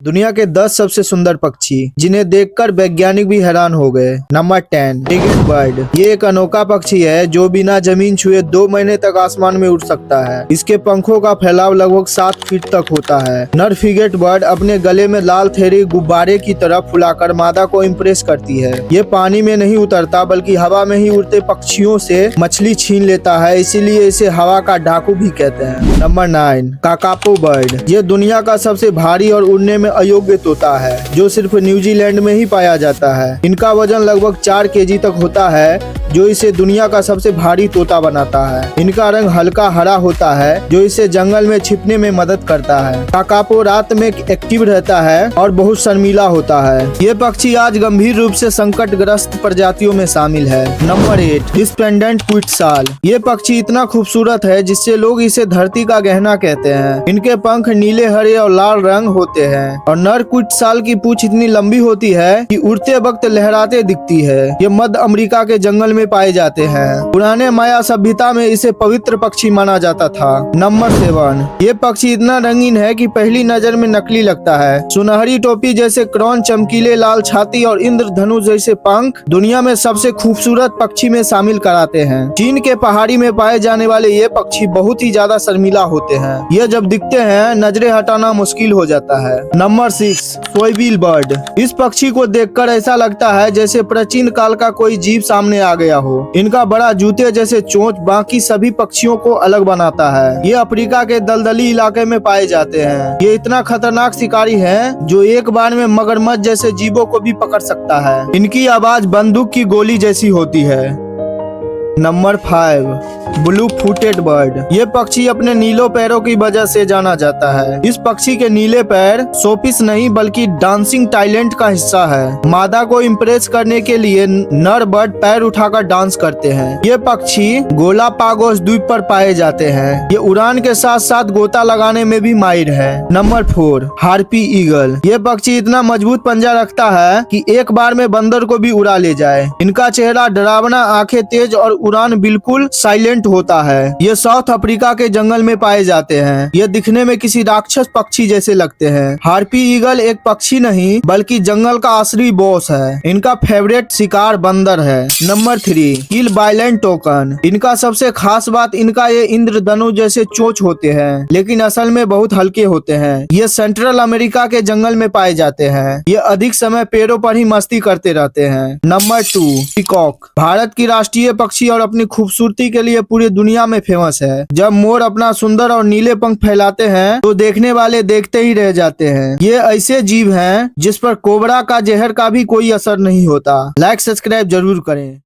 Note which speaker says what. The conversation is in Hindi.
Speaker 1: दुनिया के 10 सबसे सुंदर पक्षी जिन्हें देखकर वैज्ञानिक भी हैरान हो गए। Number 10 frigate bird. ये एक अनोखा पक्षी है जो बिना जमीन छुए 2 महीने तक आसमान में उड़ सकता है। इसके पंखों का फैलाव लगभग 7 फीट तक होता है। नर फ्रिगेट बर्ड अपने गले में लाल थेरी गुब्बारे की तरह फुलाकर मादा को इम्प्रेस करती है। ये पानी में नहीं उतरता बल्कि हवा में ही उड़ते पक्षियों से मछली छीन लेता है, इसीलिए इसे हवा का डाकू भी कहते हैं। Number 9 kakapo bird. ये दुनिया का सबसे भारी और उड़ने में अयोग्य तोता है जो सिर्फ न्यूजीलैंड में ही पाया जाता है। इनका वजन लगभग 4 केजी तक होता है जो इसे दुनिया का सबसे भारी तोता बनाता है। इनका रंग हल्का हरा होता है जो इसे जंगल में छिपने में मदद करता है। काकापो रात में एक्टिव रहता है और बहुत शर्मीला होता है। ये पक्षी आज गंभीर रूप से संकटग्रस्त प्रजातियों में शामिल है। Number 8 resplendent quetzal. ये पक्षी इतना खूबसूरत है जिससे लोग इसे धरती का गहना कहते हैं। इनके पंख नीले, हरे और लाल रंग होते हैं और नर क्विटसाल की पूंछ इतनी लंबी होती है कि उड़ते वक्त लहराते दिखती है। ये मध्य अमेरिका के जंगल में पाए जाते हैं। पुराने माया सभ्यता में इसे पवित्र पक्षी माना जाता था। नंबर 7 ये पक्षी इतना रंगीन है कि पहली नजर में नकली लगता है। सुनहरी टोपी जैसे क्राउन, चमकीले लाल छाती और इंद्रधनुष जैसे पंख दुनिया में सबसे खूबसूरत पक्षी में शामिल कराते हैं। चीन के पहाड़ी में पाए जाने वाले ये पक्षी बहुत ही ज्यादा शर्मीला होते हैं। ये जब दिखते हैं नजरें हटाना मुश्किल हो जाता है। Number 6 shoebill bird. इस पक्षी को देखकर ऐसा लगता है जैसे प्राचीन काल का कोई जीव सामने आ गया हो। इनका बड़ा जूते जैसे चोंच बाकी सभी पक्षियों को अलग बनाता है। ये अफ्रीका के दलदली इलाके में पाए जाते हैं। ये इतना खतरनाक शिकारी है जो एक बार में मगरमच्छ जैसे जीवों को भी पकड़ सकता है। इनकी आवाज बंदूक की गोली जैसी होती है। Number 5 blue footed bird. ये पक्षी अपने नीलों पैरों की वजह से जाना जाता है। इस पक्षी के नीले पैर शोपीस नहीं बल्कि डांसिंग टैलेंट का हिस्सा है। मादा को इम्प्रेस करने के लिए नर बर्ड पैर उठाकर डांस करते हैं। ये पक्षी गोलापागोस द्वीप पर पाए जाते हैं। ये उड़ान के साथ साथ गोता लगाने में भी माहिर है। Number 4 harpy eagle. ये पक्षी इतना मजबूत पंजा रखता है कि एक बार में बंदर को भी उड़ा ले जाए। इनका चेहरा डरावना, आंखें तेज और उड़ान बिल्कुल साइलेंट होता है। ये साउथ अफ्रीका के जंगल में पाए जाते हैं। ये दिखने में किसी राक्षस पक्षी जैसे लगते हैं। हार्पी ईगल एक पक्षी नहीं बल्कि जंगल का असली बॉस है। इनका फेवरेट शिकार बंदर है। नंबर 3 किल बाइलेंट टोकन। इनका सबसे खास बात इनका ये इंद्रधनुष जैसे चोंच होते हैं लेकिन असल में बहुत हल्के होते हैं। ये सेंट्रल अमेरिका के जंगल में पाए जाते हैं। ये अधिक समय पेड़ों पर ही मस्ती करते रहते हैं। Number 2 peacock. भारत की राष्ट्रीय पक्षी और अपनी खूबसूरती के लिए पूरी दुनिया में फेमस है। जब मोर अपना सुंदर और नीले पंख फैलाते हैं तो देखने वाले देखते ही रह जाते हैं। ये ऐसे जीव हैं जिस पर कोबरा का जहर का भी कोई असर नहीं होता। लाइक सब्सक्राइब जरूर करें।